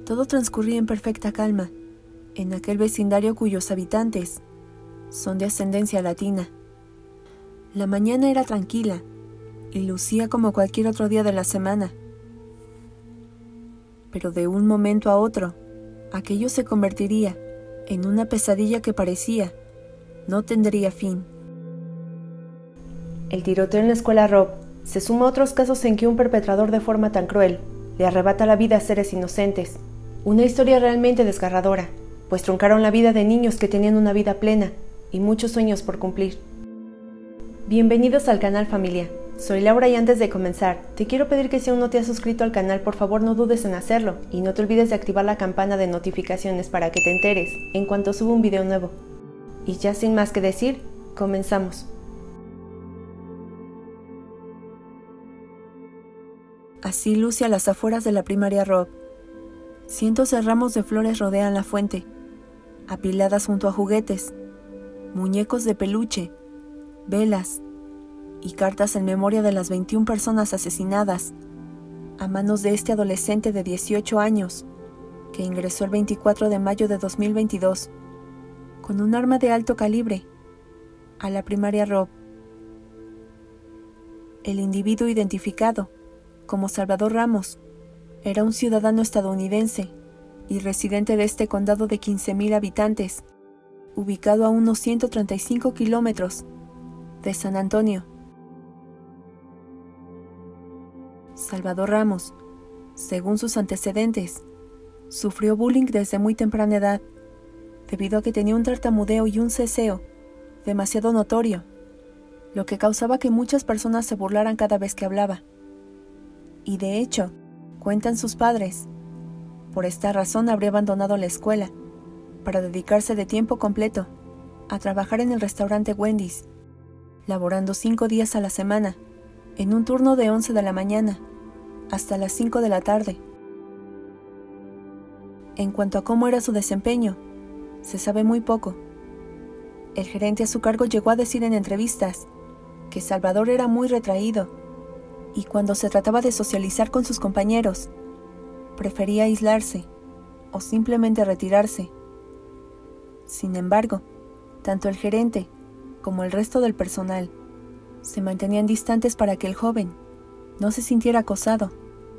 Todo transcurría en perfecta calma, en aquel vecindario cuyos habitantes son de ascendencia latina. La mañana era tranquila y lucía como cualquier otro día de la semana. Pero de un momento a otro, aquello se convertiría en una pesadilla que parecía no tendría fin. El tiroteo en la escuela Robb se suma a otros casos en que un perpetrador de forma tan cruel le arrebata la vida a seres inocentes. Una historia realmente desgarradora, pues truncaron la vida de niños que tenían una vida plena y muchos sueños por cumplir. Bienvenidos al canal, familia. Soy Laura y antes de comenzar, te quiero pedir que si aún no te has suscrito al canal, por favor no dudes en hacerlo y no te olvides de activar la campana de notificaciones para que te enteres en cuanto suba un video nuevo. Y ya sin más que decir, comenzamos. Así luce a las afueras de la primaria Robb. Cientos de ramos de flores rodean la fuente, apiladas junto a juguetes, muñecos de peluche, velas y cartas en memoria de las 21 personas asesinadas a manos de este adolescente de 18 años que ingresó el 24 de mayo de 2022 con un arma de alto calibre a la primaria Robb. El individuo identificado como Salvador Ramos era un ciudadano estadounidense y residente de este condado de 15,000 habitantes, ubicado a unos 135 kilómetros de San Antonio. Salvador Ramos, según sus antecedentes, sufrió bullying desde muy temprana edad, debido a que tenía un tartamudeo y un ceseo demasiado notorio, lo que causaba que muchas personas se burlaran cada vez que hablaba. Y de hecho, cuentan sus padres, por esta razón habría abandonado la escuela para dedicarse de tiempo completo a trabajar en el restaurante Wendy's, laborando 5 días a la semana, en un turno de 11 de la mañana hasta las 5 de la tarde. En cuanto a cómo era su desempeño, se sabe muy poco. El gerente a su cargo llegó a decir en entrevistas que Salvador era muy retraído y cuando se trataba de socializar con sus compañeros, prefería aislarse o simplemente retirarse. Sin embargo, tanto el gerente como el resto del personal se mantenían distantes para que el joven no se sintiera acosado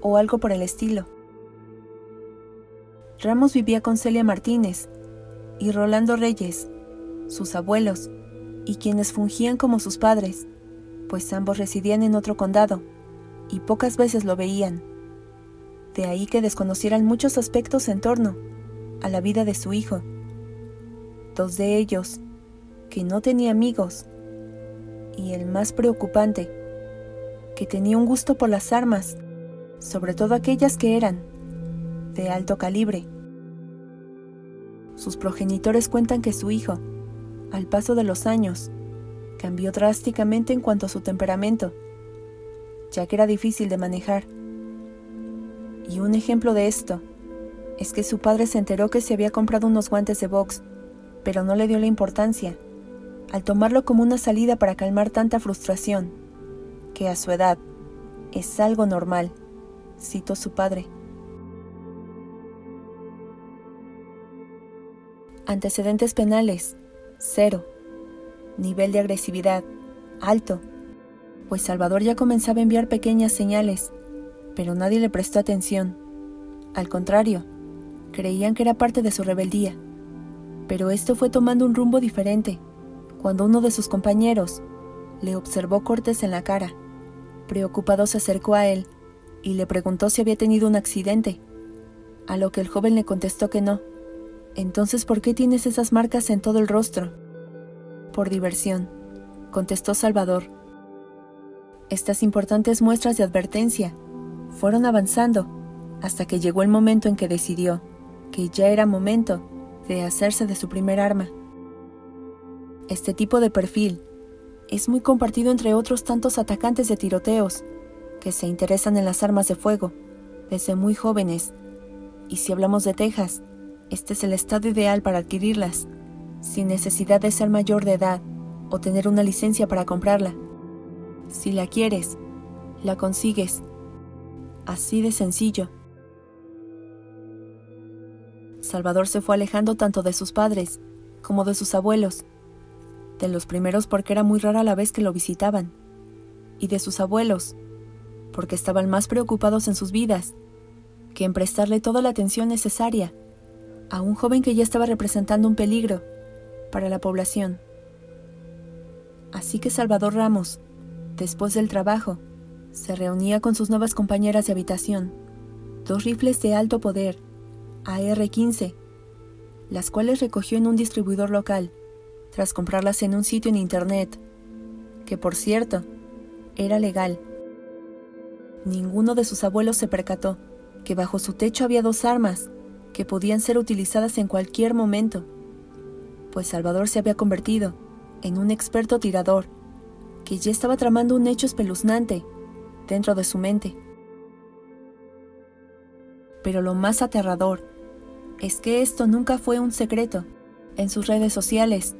o algo por el estilo. Ramos vivía con Celia Martínez y Rolando Reyes, sus abuelos, y quienes fungían como sus padres, pues ambos residían en otro condado y pocas veces lo veían. De ahí que desconocieran muchos aspectos en torno a la vida de su hijo. 2 de ellos, que no tenía amigos, y el más preocupante, que tenía un gusto por las armas, sobre todo aquellas que eran de alto calibre. Sus progenitores cuentan que su hijo, al paso de los años, cambió drásticamente en cuanto a su temperamento, ya que era difícil de manejar. Y un ejemplo de esto es que su padre se enteró que se había comprado unos guantes de box, pero no le dio la importancia, al tomarlo como una salida para calmar tanta frustración, que a su edad es algo normal, citó su padre. Antecedentes penales, 0. Nivel de agresividad, alto, pues Salvador ya comenzaba a enviar pequeñas señales, pero nadie le prestó atención. Al contrario, creían que era parte de su rebeldía. Pero esto fue tomando un rumbo diferente, cuando uno de sus compañeros le observó cortes en la cara. Preocupado se acercó a él y le preguntó si había tenido un accidente, a lo que el joven le contestó que no. Entonces, ¿por qué tienes esas marcas en todo el rostro? Por diversión, contestó Salvador. Estas importantes muestras de advertencia fueron avanzando hasta que llegó el momento en que decidió que ya era momento de hacerse de su primer arma. Este tipo de perfil es muy compartido entre otros tantos atacantes de tiroteos que se interesan en las armas de fuego desde muy jóvenes. Y si hablamos de Texas, este es el estado ideal para adquirirlas, sin necesidad de ser mayor de edad o tener una licencia para comprarla. Si la quieres, la consigues. Así de sencillo. Salvador se fue alejando tanto de sus padres como de sus abuelos. De los primeros porque era muy rara la vez que lo visitaban, y de sus abuelos porque estaban más preocupados en sus vidas que en prestarle toda la atención necesaria a un joven que ya estaba representando un peligro para la población. Así que Salvador Ramos, después del trabajo, se reunía con sus nuevas compañeras de habitación, 2 rifles de alto poder, AR-15, las cuales recogió en un distribuidor local, tras comprarlas en un sitio en internet, que por cierto, era legal. Ninguno de sus abuelos se percató que bajo su techo había 2 armas que podían ser utilizadas en cualquier momento, pues Salvador se había convertido en un experto tirador que ya estaba tramando un hecho espeluznante dentro de su mente. Pero lo más aterrador es que esto nunca fue un secreto en sus redes sociales,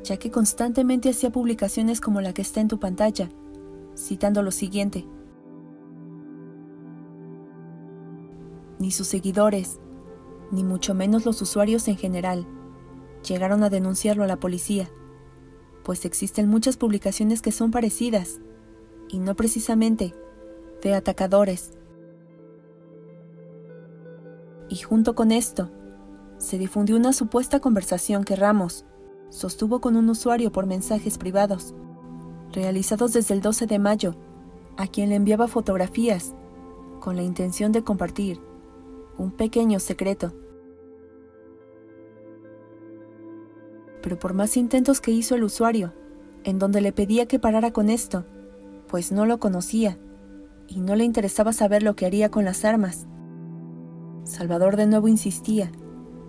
ya que constantemente hacía publicaciones como la que está en tu pantalla, citando lo siguiente: ni sus seguidores, ni mucho menos los usuarios en general, llegaron a denunciarlo a la policía, pues existen muchas publicaciones que son parecidas, y no precisamente de atacadores. Y junto con esto, se difundió una supuesta conversación que Ramos sostuvo con un usuario por mensajes privados, realizados desde el 12 de mayo, a quien le enviaba fotografías con la intención de compartir un pequeño secreto. Pero por más intentos que hizo el usuario, en donde le pedía que parara con esto, pues no lo conocía y no le interesaba saber lo que haría con las armas, Salvador de nuevo insistía,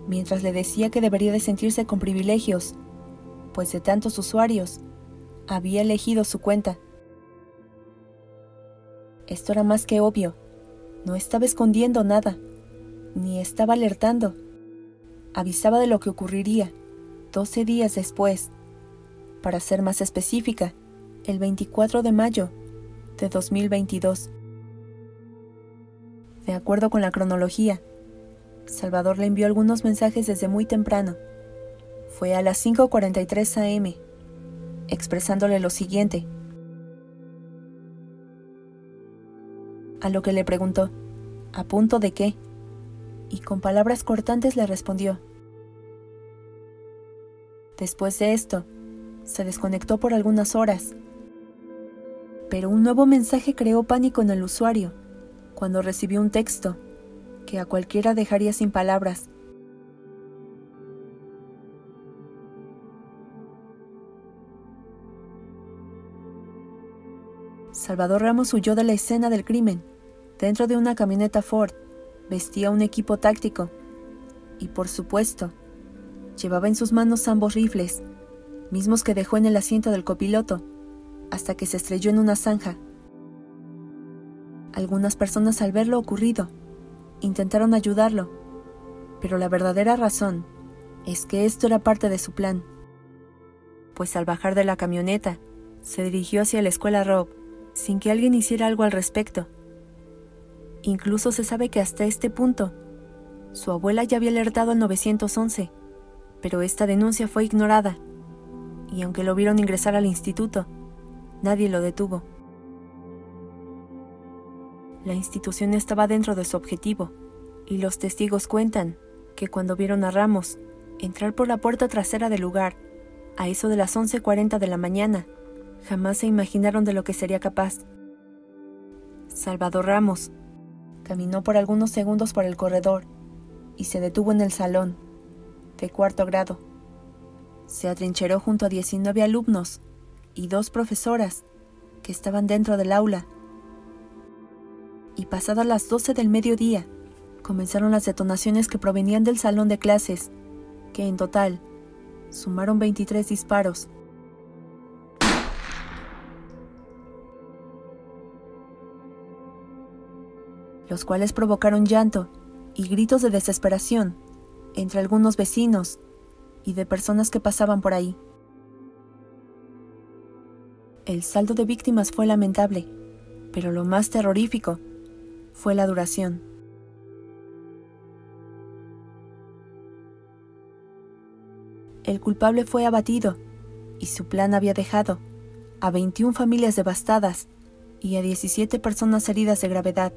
mientras le decía que debería de sentirse con privilegios, pues de tantos usuarios había elegido su cuenta. Esto era más que obvio, no estaba escondiendo nada, ni estaba alertando. Avisaba de lo que ocurriría 12 días después, para ser más específica, el 24 de mayo de 2022. De acuerdo con la cronología, Salvador le envió algunos mensajes desde muy temprano. Fue a las 5:43 am, expresándole lo siguiente. A lo que le preguntó, ¿a punto de qué? Y con palabras cortantes le respondió. Después de esto, se desconectó por algunas horas. Pero un nuevo mensaje creó pánico en el usuario, cuando recibió un texto que a cualquiera dejaría sin palabras. Salvador Ramos huyó de la escena del crimen, dentro de una camioneta Ford. Vestía un equipo táctico y, por supuesto, llevaba en sus manos ambos rifles, mismos que dejó en el asiento del copiloto, hasta que se estrelló en una zanja. Algunas personas, al ver lo ocurrido, intentaron ayudarlo, pero la verdadera razón es que esto era parte de su plan, pues al bajar de la camioneta, se dirigió hacia la escuela Rob, sin que alguien hiciera algo al respecto. Incluso se sabe que hasta este punto, su abuela ya había alertado al 911, pero esta denuncia fue ignorada, y aunque lo vieron ingresar al instituto, nadie lo detuvo. La institución estaba dentro de su objetivo, y los testigos cuentan que cuando vieron a Ramos entrar por la puerta trasera del lugar, a eso de las 11:40 de la mañana, jamás se imaginaron de lo que sería capaz. Salvador Ramos caminó por algunos segundos por el corredor y se detuvo en el salón, de 4º grado. Se atrincheró junto a 19 alumnos y 2 profesoras que estaban dentro del aula. Y pasadas las 12 del mediodía, comenzaron las detonaciones que provenían del salón de clases, que en total sumaron 23 disparos. Los cuales provocaron llanto y gritos de desesperación entre algunos vecinos y de personas que pasaban por ahí. El saldo de víctimas fue lamentable, pero lo más terrorífico fue la duración. el culpable fue abatido y su plan había dejado a 21 familias devastadas y a 17 personas heridas de gravedad.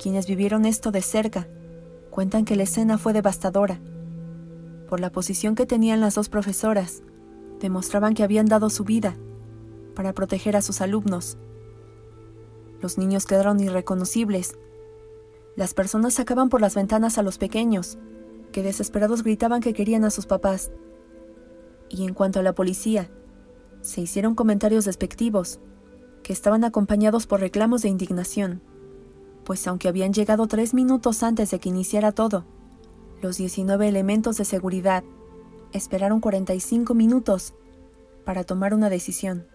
Quienes vivieron esto de cerca cuentan que la escena fue devastadora. Por la posición que tenían las dos profesoras, demostraban que habían dado su vida para proteger a sus alumnos. Los niños quedaron irreconocibles. Las personas sacaban por las ventanas a los pequeños, que desesperados gritaban que querían a sus papás. Y en cuanto a la policía, se hicieron comentarios despectivos, que estaban acompañados por reclamos de indignación, pues aunque habían llegado 3 minutos antes de que iniciara todo, los 19 elementos de seguridad esperaron 45 minutos para tomar una decisión.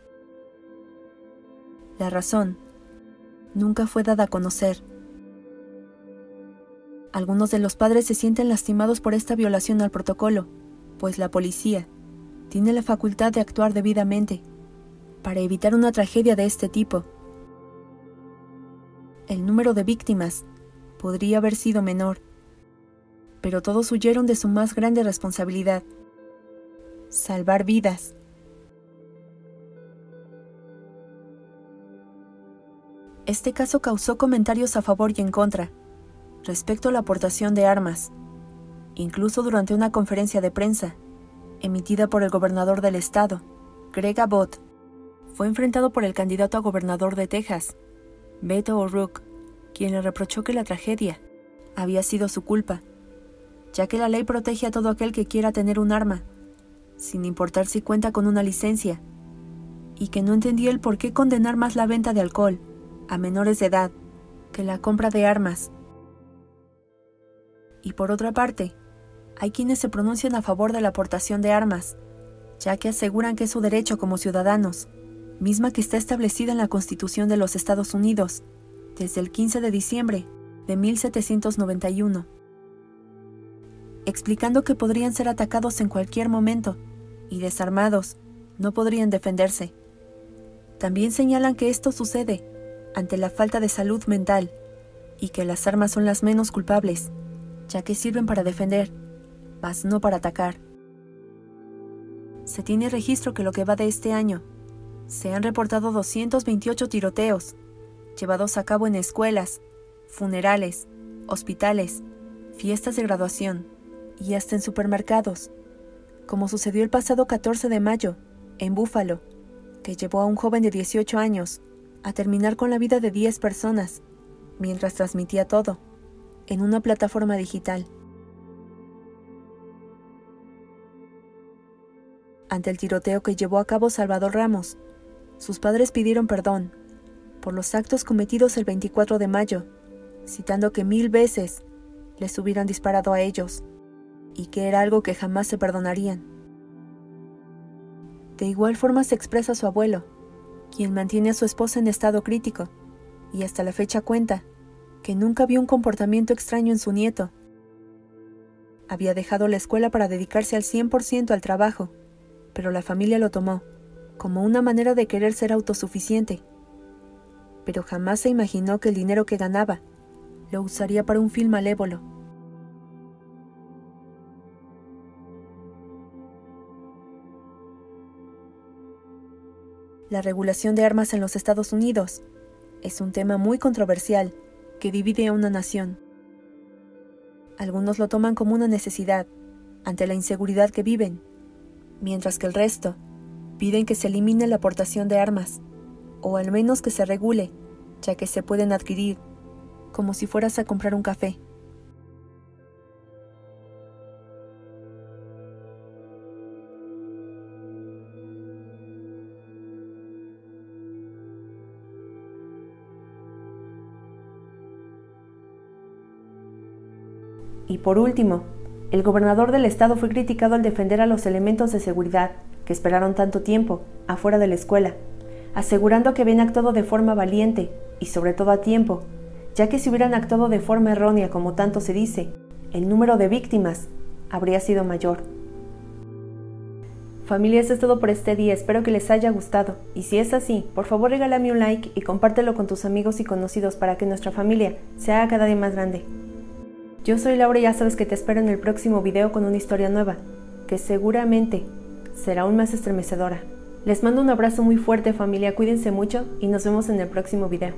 La razón nunca fue dada a conocer. Algunos de los padres se sienten lastimados por esta violación al protocolo, pues la policía tiene la facultad de actuar debidamente para evitar una tragedia de este tipo. El número de víctimas podría haber sido menor, pero todos huyeron de su más grande responsabilidad: salvar vidas. Este caso causó comentarios a favor y en contra respecto a la aportación de armas. Incluso durante una conferencia de prensa emitida por el gobernador del estado, Greg Abbott, fue enfrentado por el candidato a gobernador de Texas, Beto O'Rourke, quien le reprochó que la tragedia había sido su culpa, ya que la ley protege a todo aquel que quiera tener un arma, sin importar si cuenta con una licencia, y que no entendía el por qué condenar más la venta de alcohol a menores de edad que la compra de armas. Y por otra parte, hay quienes se pronuncian a favor de la aportación de armas, ya que aseguran que es su derecho como ciudadanos, misma que está establecida en la Constitución de los Estados Unidos desde el 15 de diciembre de 1791, explicando que podrían ser atacados en cualquier momento y desarmados no podrían defenderse. También señalan que esto sucede ante la falta de salud mental y que las armas son las menos culpables, ya que sirven para defender, mas no para atacar. Se tiene registro que lo que va de este año se han reportado 228 tiroteos llevados a cabo en escuelas, funerales, hospitales, fiestas de graduación y hasta en supermercados, como sucedió el pasado 14 de mayo en Buffalo, que llevó a un joven de 18 años a terminar con la vida de 10 personas mientras transmitía todo en una plataforma digital. Ante el tiroteo que llevó a cabo Salvador Ramos, sus padres pidieron perdón por los actos cometidos el 24 de mayo, citando que 1000 veces les hubieran disparado a ellos y que era algo que jamás se perdonarían. De igual forma se expresa su abuelo, quien mantiene a su esposa en estado crítico y hasta la fecha cuenta que nunca vio un comportamiento extraño en su nieto. Había dejado la escuela para dedicarse al 100% al trabajo, pero la familia lo tomó como una manera de querer ser autosuficiente. Pero jamás se imaginó que el dinero que ganaba lo usaría para un fin malévolo. La regulación de armas en los Estados Unidos es un tema muy controversial que divide a una nación. Algunos lo toman como una necesidad ante la inseguridad que viven, mientras que el resto piden que se elimine la aportación de armas, o al menos que se regule, ya que se pueden adquirir, como si fueras a comprar un café. Y por último, el gobernador del estado fue criticado al defender a los elementos de seguridad que esperaron tanto tiempo afuera de la escuela, asegurando que habían actuado de forma valiente y sobre todo a tiempo, ya que si hubieran actuado de forma errónea como tanto se dice, el número de víctimas habría sido mayor. Familia, eso es todo por este día, espero que les haya gustado, y si es así, por favor regálame un like y compártelo con tus amigos y conocidos para que nuestra familia se haga cada día más grande. Yo soy Laura y ya sabes que te espero en el próximo video con una historia nueva, que seguramente será aún más estremecedora. Les mando un abrazo muy fuerte, familia, cuídense mucho y nos vemos en el próximo video.